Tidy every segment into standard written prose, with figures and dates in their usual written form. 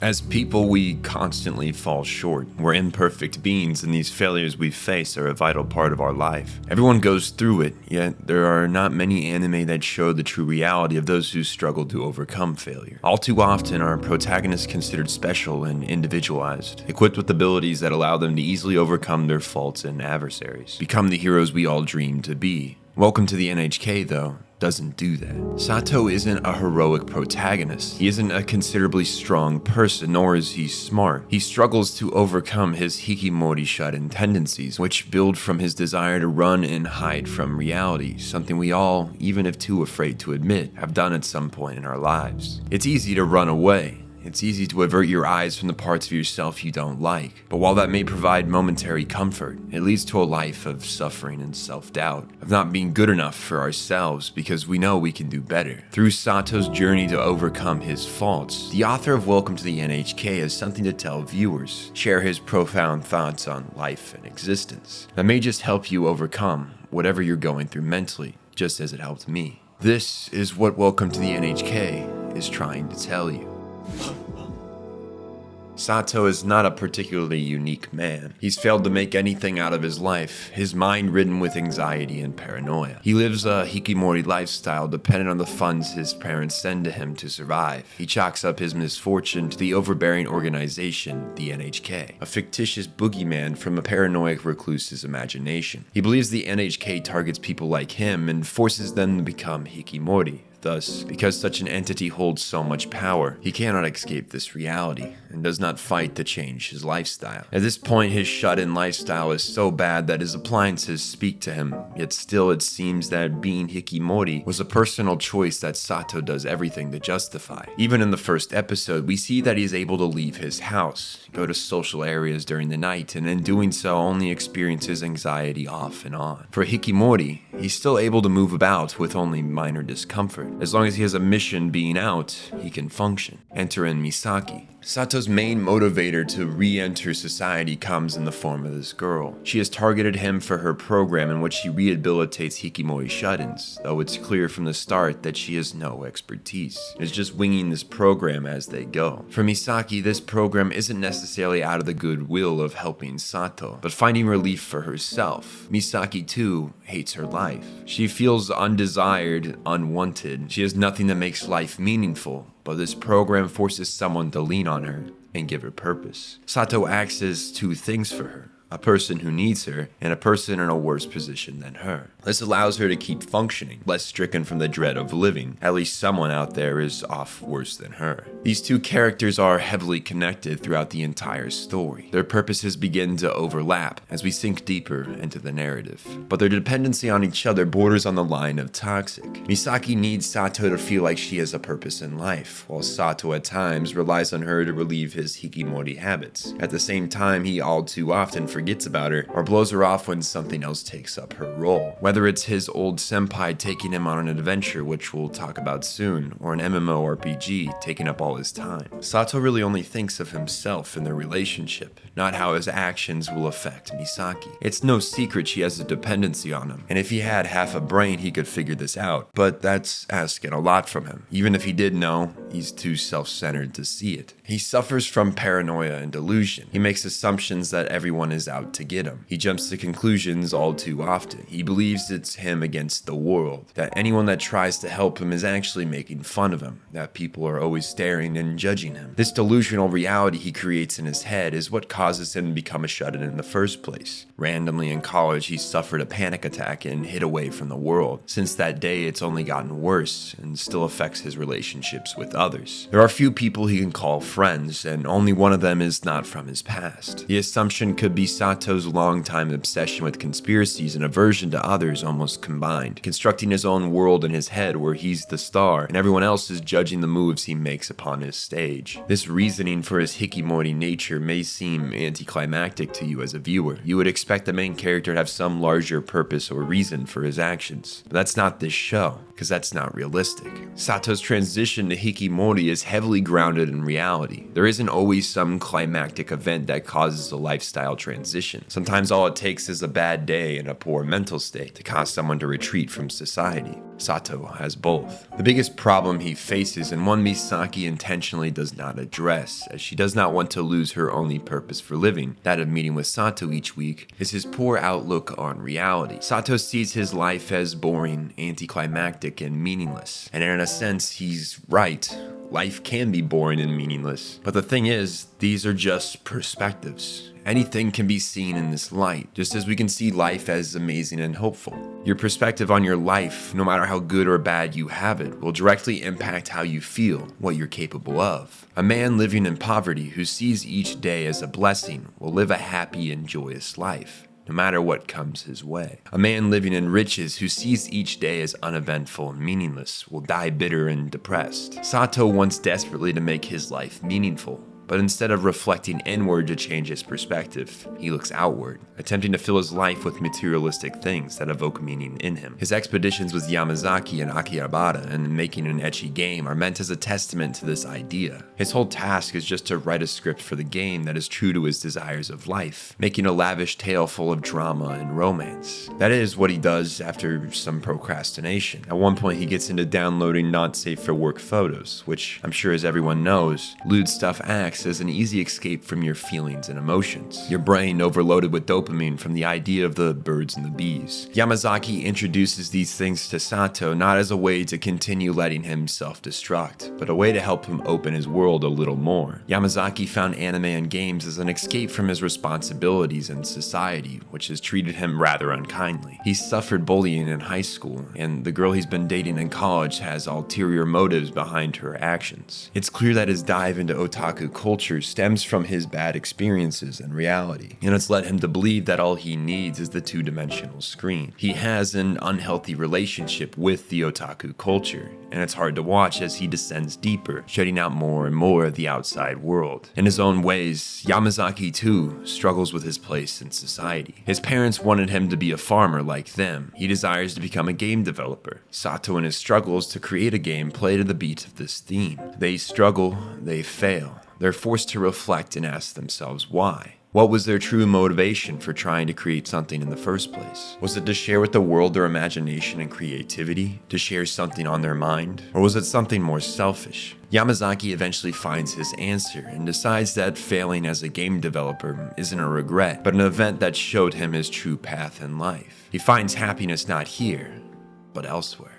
As people, we constantly fall short. We're imperfect beings, and these failures we face are a vital part of our life. Everyone goes through it, yet there are not many anime that show the true reality of those who struggle to overcome failure. All too often, our protagonists considered special and individualized, equipped with abilities that allow them to easily overcome their faults and adversaries, become the heroes we all dream to be. Welcome to the NHK, though, doesn't do that. Sato isn't a heroic protagonist. He isn't a considerably strong person, nor is he smart. He struggles to overcome his hikimori shut-in tendencies, which build from his desire to run and hide from reality, something we all, even if too afraid to admit, have done at some point in our lives. It's easy to run away. It's easy to avert your eyes from the parts of yourself you don't like. But while that may provide momentary comfort, it leads to a life of suffering and self-doubt, of not being good enough for ourselves because we know we can do better. Through Sato's journey to overcome his faults, the author of Welcome to the NHK has something to tell viewers, share his profound thoughts on life and existence that may just help you overcome whatever you're going through mentally, just as it helped me. This is what Welcome to the NHK is trying to tell you. Sato is not a particularly unique man. He's failed to make anything out of his life, his mind ridden with anxiety and paranoia. He lives a hikimori lifestyle dependent on the funds his parents send to him to survive. He chalks up his misfortune to the overbearing organization, the NHK, a fictitious boogeyman from a paranoid recluse's imagination. He believes the NHK targets people like him and forces them to become hikimori. Thus, because such an entity holds so much power, he cannot escape this reality and does not fight to change his lifestyle. At this point, his shut-in lifestyle is so bad that his appliances speak to him, yet still it seems that being hikimori was a personal choice that Sato does everything to justify. Even in the first episode, we see that he is able to leave his house, go to social areas during the night, and in doing so only experiences anxiety off and on. For hikimori, he's still able to move about with only minor discomfort. As long as he has a mission being out, he can function. Enter in Misaki. Sato's main motivator to re-enter society comes in the form of this girl. She has targeted him for her program in which she rehabilitates hikimori shut-ins, though it's clear from the start that she has no expertise. It is just winging this program as they go. For Misaki, this program isn't necessarily out of the goodwill of helping Sato, but finding relief for herself. Misaki, too, hates her life. She feels undesired, unwanted. She has nothing that makes life meaningful. But this program forces someone to lean on her and give her purpose. Sato acts as two things for her. A person who needs her, and a person in a worse position than her. This allows her to keep functioning, less stricken from the dread of living. At least someone out there is off worse than her. These two characters are heavily connected throughout the entire story. Their purposes begin to overlap as we sink deeper into the narrative. But their dependency on each other borders on the line of toxic. Misaki needs Sato to feel like she has a purpose in life, while Sato at times relies on her to relieve his hikimori habits. At the same time, he all too often forgets about her or blows her off when something else takes up her role. Whether it's his old senpai taking him on an adventure, which we'll talk about soon, or an MMORPG taking up all his time. Sato really only thinks of himself in their relationship, not how his actions will affect Misaki. It's no secret she has a dependency on him, and if he had half a brain he could figure this out, but that's asking a lot from him. Even if he did know, he's too self-centered to see it. He suffers from paranoia and delusion. He makes assumptions that everyone is out to get him. He jumps to conclusions all too often. He believes it's him against the world, that anyone that tries to help him is actually making fun of him, that people are always staring and judging him. This delusional reality he creates in his head is what causes him to become a shut-in in the first place. Randomly in college, he suffered a panic attack and hid away from the world. Since that day, it's only gotten worse and still affects his relationships with others. There are few people he can call friends, and only one of them is not from his past. The assumption could be Sato's long-time obsession with conspiracies and aversion to others almost combined, constructing his own world in his head where he's the star and everyone else is judging the moves he makes upon his stage. This reasoning for his hikimori nature may seem anticlimactic to you as a viewer. You would expect the main character to have some larger purpose or reason for his actions, but that's not this show, because that's not realistic. Sato's transition to hikimori is heavily grounded in reality. There isn't always some climactic event that causes a lifestyle transition. Sometimes all it takes is a bad day and a poor mental state to cause someone to retreat from society. Sato has both. The biggest problem he faces, and one Misaki intentionally does not address, as she does not want to lose her only purpose for living, that of meeting with Sato each week, is his poor outlook on reality. Sato sees his life as boring, anticlimactic, and meaningless. And in a sense, he's right. Life can be boring and meaningless. But the thing is, these are just perspectives. Anything can be seen in this light, just as we can see life as amazing and hopeful. Your perspective on your life, no matter how good or bad you have it, will directly impact how you feel, what you're capable of. A man living in poverty who sees each day as a blessing will live a happy and joyous life, no matter what comes his way. A man living in riches who sees each day as uneventful and meaningless will die bitter and depressed. Sato wants desperately to make his life meaningful, but instead of reflecting inward to change his perspective, he looks outward, attempting to fill his life with materialistic things that evoke meaning in him. His expeditions with Yamazaki and Akihabara and making an ecchi game are meant as a testament to this idea. His whole task is just to write a script for the game that is true to his desires of life, making a lavish tale full of drama and romance. That is what he does after some procrastination. At one point, he gets into downloading not safe for work photos, which I'm sure as everyone knows, lewd stuff acts as an easy escape from your feelings and emotions. Your brain overloaded with dopamine from the idea of the birds and the bees. Yamazaki introduces these things to Sato not as a way to continue letting him self-destruct, but a way to help him open his world a little more. Yamazaki found anime and games as an escape from his responsibilities in society, which has treated him rather unkindly. He suffered bullying in high school, and the girl he's been dating in college has ulterior motives behind her actions. It's clear that his dive into otaku culture stems from his bad experiences and reality, and it's led him to believe that all he needs is the two-dimensional screen. He has an unhealthy relationship with the otaku culture, and it's hard to watch as he descends deeper, shutting out more and more of the outside world. In his own ways, Yamazaki too struggles with his place in society. His parents wanted him to be a farmer like them. He desires to become a game developer. Sato and his struggles to create a game play to the beat of this theme. They struggle, they fail. They're forced to reflect and ask themselves why. What was their true motivation for trying to create something in the first place? Was it to share with the world their imagination and creativity? To share something on their mind? Or was it something more selfish? Yamazaki eventually finds his answer and decides that failing as a game developer isn't a regret, but an event that showed him his true path in life. He finds happiness not here, but elsewhere.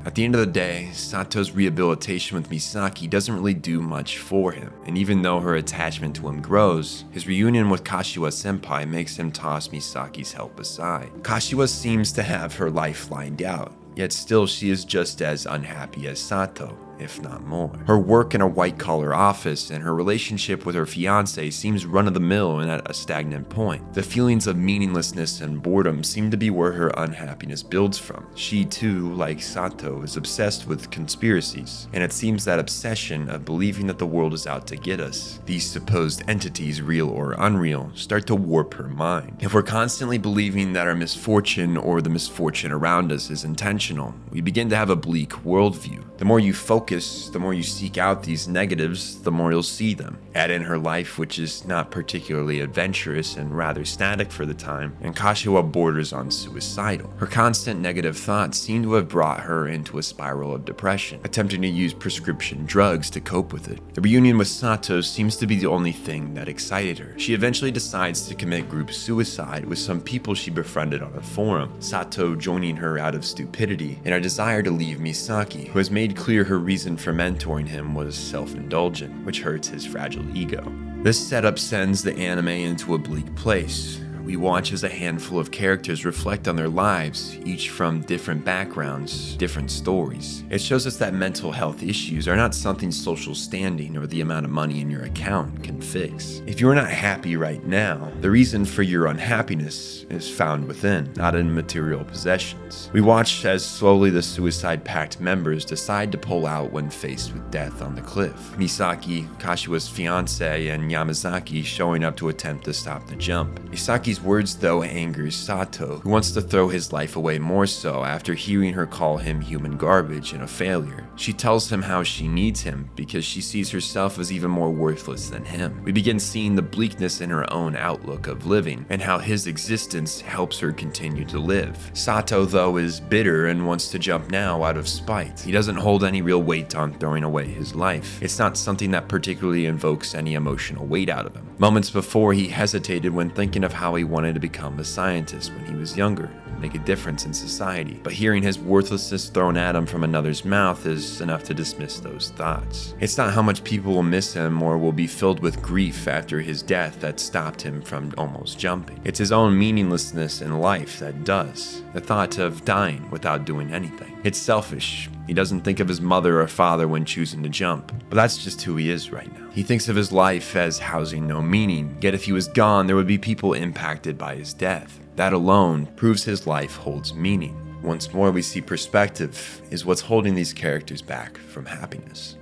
At the end of the day, Sato's rehabilitation with Misaki doesn't really do much for him, and even though her attachment to him grows, his reunion with Kashiwa-senpai makes him toss Misaki's help aside. Kashiwa seems to have her life lined out, yet still she is just as unhappy as Sato, if not more. Her work in a white-collar office and her relationship with her fiancé seems run-of-the-mill and at a stagnant point. The feelings of meaninglessness and boredom seem to be where her unhappiness builds from. She too, like Sato, is obsessed with conspiracies, and it seems that obsession of believing that the world is out to get us, these supposed entities, real or unreal, start to warp her mind. If we're constantly believing that our misfortune or the misfortune around us is intentional, we begin to have a bleak worldview. The more you focus, the more you seek out these negatives, the more you'll see them. Add in her life, which is not particularly adventurous and rather static for the time, and Kashiwa borders on suicidal. Her constant negative thoughts seem to have brought her into a spiral of depression, attempting to use prescription drugs to cope with it. The reunion with Sato seems to be the only thing that excited her. She eventually decides to commit group suicide with some people she befriended on a forum, Sato joining her out of stupidity and a desire to leave Misaki, who has made clear her reason for mentoring him was self-indulgent, which hurts his fragile ego. This setup sends the anime into a bleak place. We watch as a handful of characters reflect on their lives, each from different backgrounds, different stories. It shows us that mental health issues are not something social standing or the amount of money in your account can fix. If you're not happy right now, the reason for your unhappiness is found within, not in material possessions. We watch as slowly the suicide pact members decide to pull out when faced with death on the cliff. Misaki, Kashiwa's fiancé, and Yamazaki showing up to attempt to stop the jump. Misaki Misaki's words, though, angers Sato, who wants to throw his life away more so after hearing her call him human garbage and a failure. She tells him how she needs him because she sees herself as even more worthless than him. We begin seeing the bleakness in her own outlook of living and how his existence helps her continue to live. Sato, though, is bitter and wants to jump now out of spite. He doesn't hold any real weight on throwing away his life. It's not something that particularly invokes any emotional weight out of him. Moments before, he hesitated when thinking of how he wanted to become a scientist when he was younger, make a difference in society. But hearing his worthlessness thrown at him from another's mouth is enough to dismiss those thoughts. It's not how much people will miss him or will be filled with grief after his death that stopped him from almost jumping. It's his own meaninglessness in life that does. The thought of dying without doing anything. It's selfish. He doesn't think of his mother or father when choosing to jump, but that's just who he is right now. He thinks of his life as housing no meaning, yet if he was gone, there would be people impacted by his death. That alone proves his life holds meaning. Once more, we see perspective is what's holding these characters back from happiness.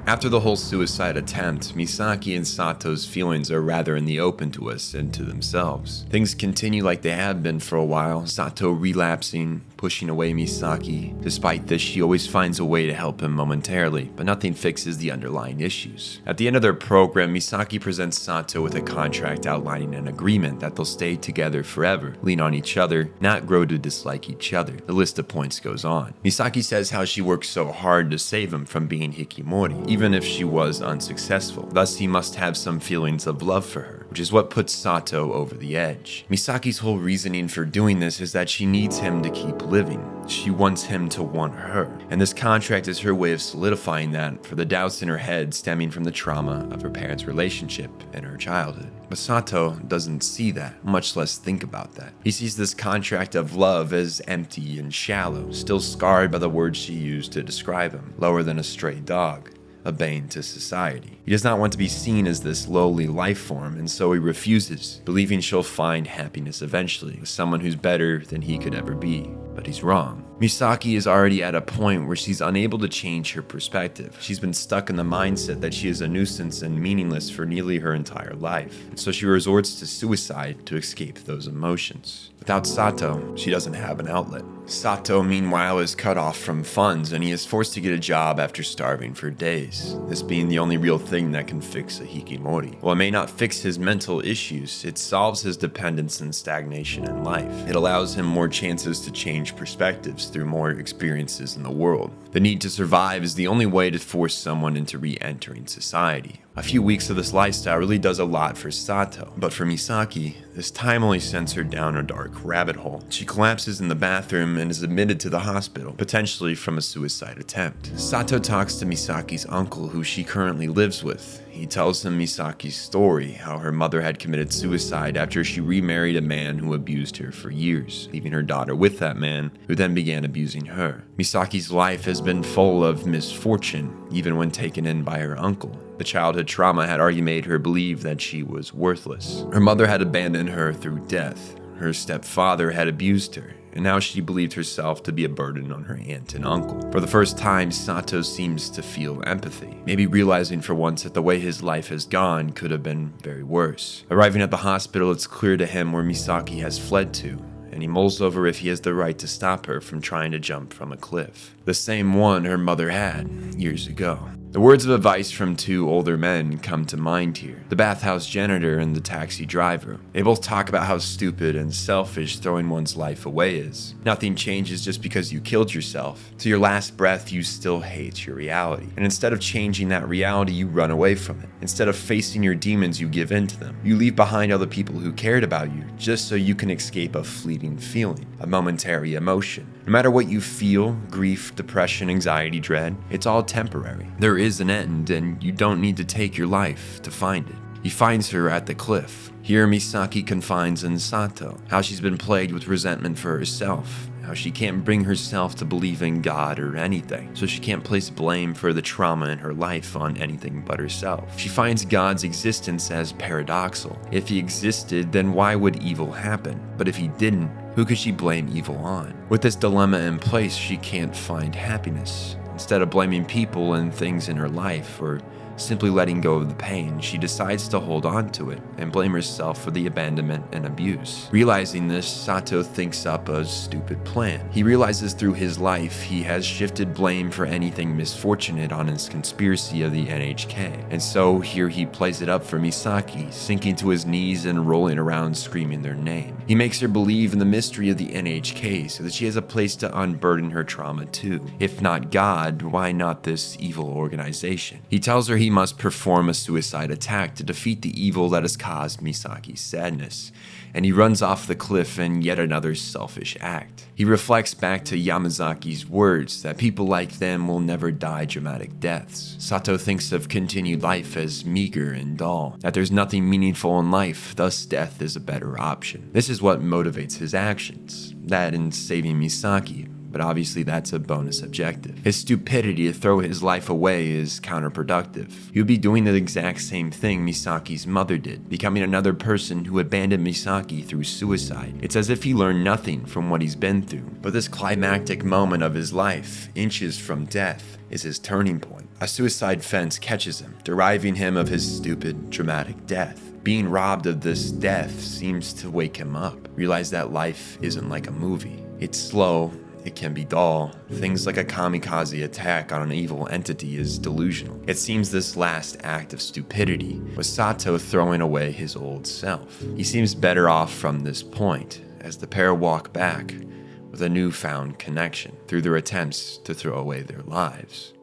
After the whole suicide attempt, Misaki and Sato's feelings are rather in the open to us and to themselves. Things continue like they have been for a while, Sato relapsing, pushing away Misaki. Despite this, she always finds a way to help him momentarily, but nothing fixes the underlying issues. At the end of their program, Misaki presents Sato with a contract outlining an agreement that they'll stay together forever, lean on each other, not grow to dislike each other. The list of points goes on. Misaki says how she worked so hard to save him from being Hikimori, even if she was unsuccessful. Thus, he must have some feelings of love for her, which is what puts Sato over the edge. Misaki's whole reasoning for doing this is that she needs him to keep living. She wants him to want her. And this contract is her way of solidifying that for the doubts in her head stemming from the trauma of her parents' relationship in her childhood. But Sato doesn't see that, much less think about that. He sees this contract of love as empty and shallow, still scarred by the words she used to describe him, lower than a stray dog, a bane to society. He does not want to be seen as this lowly life form, and so he refuses, believing she'll find happiness eventually with someone who's better than he could ever be. But he's wrong. Misaki is already at a point where she's unable to change her perspective. She's been stuck in the mindset that she is a nuisance and meaningless for nearly her entire life, and so she resorts to suicide to escape those emotions. Without Sato, she doesn't have an outlet. Sato, meanwhile, is cut off from funds, and he is forced to get a job after starving for days, this being the only real thing that can fix a Hikimori. While it may not fix his mental issues, it solves his dependence and stagnation in life. It allows him more chances to change perspectives through more experiences in the world. The need to survive is the only way to force someone into re-entering society. A few weeks of this lifestyle really does a lot for Sato, but for Misaki, this time only sends her down a dark rabbit hole. She collapses in the bathroom and is admitted to the hospital, potentially from a suicide attempt. Sato talks to Misaki's uncle, who she currently lives with. He tells him Misaki's story, how her mother had committed suicide after she remarried a man who abused her for years, leaving her daughter with that man, who then began abusing her. Misaki's life has been full of misfortune, even when taken in by her uncle. The childhood trauma had already made her believe that she was worthless. Her mother had abandoned her through death. Her stepfather had abused her, and now she believed herself to be a burden on her aunt and uncle. For the first time, Sato seems to feel empathy, maybe realizing for once that the way his life has gone could have been very worse. Arriving at the hospital, it's clear to him where Misaki has fled to, and he mulls over if he has the right to stop her from trying to jump from a cliff. The same one her mother had years ago. The words of advice from two older men come to mind here. The bathhouse janitor and the taxi driver. They both talk about how stupid and selfish throwing one's life away is. Nothing changes just because you killed yourself. To your last breath, you still hate your reality. And instead of changing that reality, you run away from it. Instead of facing your demons, you give in to them. You leave behind other people who cared about you just so you can escape a fleeting feeling, a momentary emotion. No matter what you feel, grief, depression, anxiety, dread, it's all temporary. There is an end, and you don't need to take your life to find it. He finds her at the cliff. Here, Misaki confides in Sato, how she's been plagued with resentment for herself, how she can't bring herself to believe in God or anything, so she can't place blame for the trauma in her life on anything but herself. She finds God's existence as paradoxical. If he existed, then why would evil happen? But if he didn't, who could she blame evil on? With this dilemma in place, she can't find happiness. Instead of blaming people and things in her life, or Simply letting go of the pain, she decides to hold on to it and blame herself for the abandonment and abuse. Realizing this, Sato thinks up a stupid plan. He realizes through his life he has shifted blame for anything misfortunate on his conspiracy of the NHK. And so here he plays it up for Misaki, sinking to his knees and rolling around screaming their name. He makes her believe in the mystery of the NHK so that she has a place to unburden her trauma too. If not God, why not this evil organization? He tells her he must perform a suicide attack to defeat the evil that has caused Misaki's sadness, and he runs off the cliff in yet another selfish act. He reflects back to Yamazaki's words that people like them will never die dramatic deaths. Sato thinks of continued life as meager and dull, that there's nothing meaningful in life, thus death is a better option. This is what motivates his actions, that and saving Misaki. But obviously that's a bonus objective. His stupidity to throw his life away is counterproductive. He would be doing the exact same thing Misaki's mother did, becoming another person who abandoned Misaki through suicide. It's as if he learned nothing from what he's been through. But this climactic moment of his life, inches from death, is his turning point. A suicide fence catches him, deriving him of his stupid, dramatic death. Being robbed of this death seems to wake him up, realize that life isn't like a movie. It's slow, it can be dull. Things like a kamikaze attack on an evil entity is delusional. It seems this last act of stupidity was Sato throwing away his old self. He seems better off from this point, as the pair walk back with a newfound connection through their attempts to throw away their lives.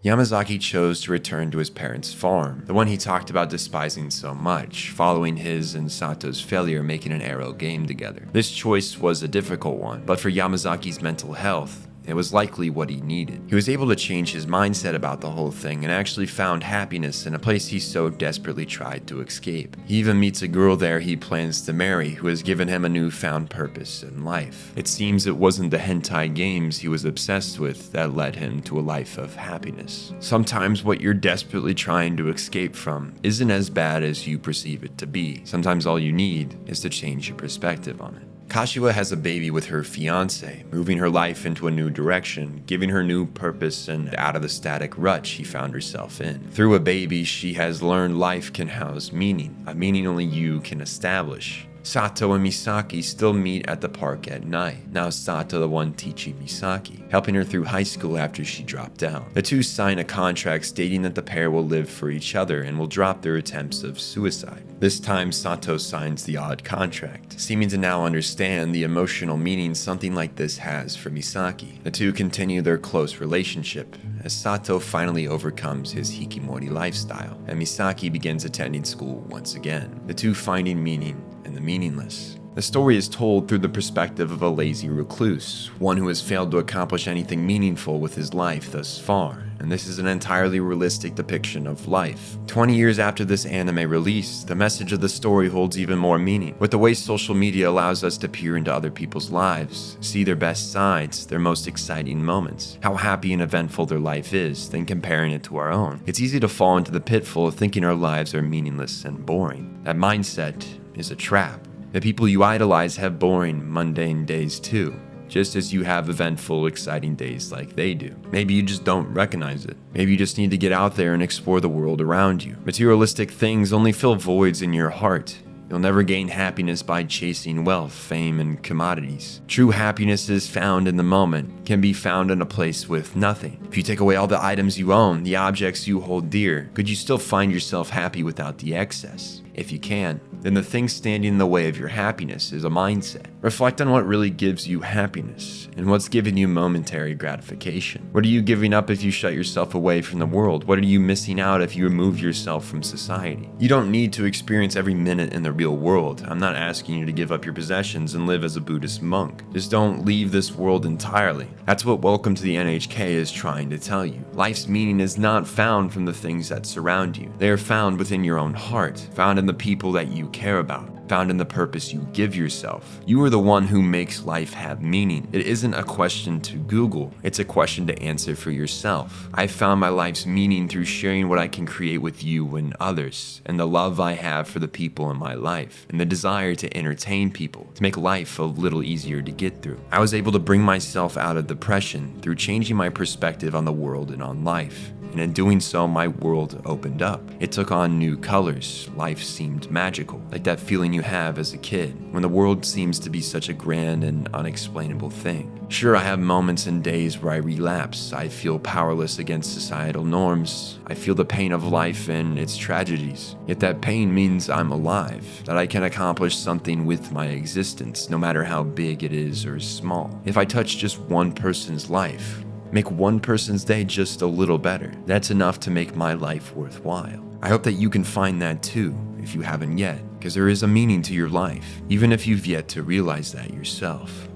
Yamazaki chose to return to his parents' farm, the one he talked about despising so much, following his and Sato's failure making an Apparel game together. This choice was a difficult one, but for Yamazaki's mental health, it was likely what he needed. He was able to change his mindset about the whole thing and actually found happiness in a place he so desperately tried to escape. He even meets a girl there he plans to marry who has given him a newfound purpose in life. It seems it wasn't the hentai games he was obsessed with that led him to a life of happiness. Sometimes what you're desperately trying to escape from isn't as bad as you perceive it to be. Sometimes all you need is to change your perspective on it. Kashiwa has a baby with her fiancé, moving her life into a new direction, giving her new purpose and out of the static rut she found herself in. Through a baby, she has learned life can house meaning, a meaning only you can establish. Sato and Misaki still meet at the park at night. Now Sato the one teaching Misaki, helping her through high school after she dropped out. The two sign a contract stating that the pair will live for each other and will drop their attempts of suicide. This time Sato signs the odd contract, seeming to now understand the emotional meaning something like this has for Misaki. The two continue their close relationship as Sato finally overcomes his hikikomori lifestyle and Misaki begins attending school once again. The two finding meaning and the meaningless. The story is told through the perspective of a lazy recluse, one who has failed to accomplish anything meaningful with his life thus far, and this is an entirely realistic depiction of life. 20 years after this anime release, the message of the story holds even more meaning. With the way social media allows us to peer into other people's lives, see their best sides, their most exciting moments, how happy and eventful their life is, then comparing it to our own. It's easy to fall into the pitfall of thinking our lives are meaningless and boring. That mindset is a trap. The people you idolize have boring, mundane days too, just as you have eventful, exciting days like they do. Maybe you just don't recognize it. Maybe you just need to get out there and explore the world around you. Materialistic things only fill voids in your heart. You'll never gain happiness by chasing wealth, fame, and commodities. True happiness is found in the moment, can be found in a place with nothing. If you take away all the items you own, the objects you hold dear, could you still find yourself happy without the excess? If you can, then the thing standing in the way of your happiness is a mindset. Reflect on what really gives you happiness and what's giving you momentary gratification. What are you giving up if you shut yourself away from the world? What are you missing out if you remove yourself from society? You don't need to experience every minute in the real world. I'm not asking you to give up your possessions and live as a Buddhist monk. Just don't leave this world entirely. That's what Welcome to the NHK is trying to tell you. Life's meaning is not found from the things that surround you. They are found within your own heart, found in the people that you care about. found in the purpose you give yourself. You are the one who makes life have meaning. It isn't a question to Google, it's a question to answer for yourself. I found my life's meaning through sharing what I can create with you and others, and the love I have for the people in my life, and the desire to entertain people, to make life a little easier to get through. I was able to bring myself out of depression through changing my perspective on the world and on life. And in doing so, my world opened up. It took on new colors. Life seemed magical, like that feeling you have as a kid, when the world seems to be such a grand and unexplainable thing. Sure, I have moments and days where I relapse. I feel powerless against societal norms. I feel the pain of life and its tragedies. Yet that pain means I'm alive, that I can accomplish something with my existence, no matter how big it is or small. If I touch just one person's life, make one person's day just a little better, that's enough to make my life worthwhile. I hope that you can find that too, if you haven't yet, because there is a meaning to your life, even if you've yet to realize that yourself.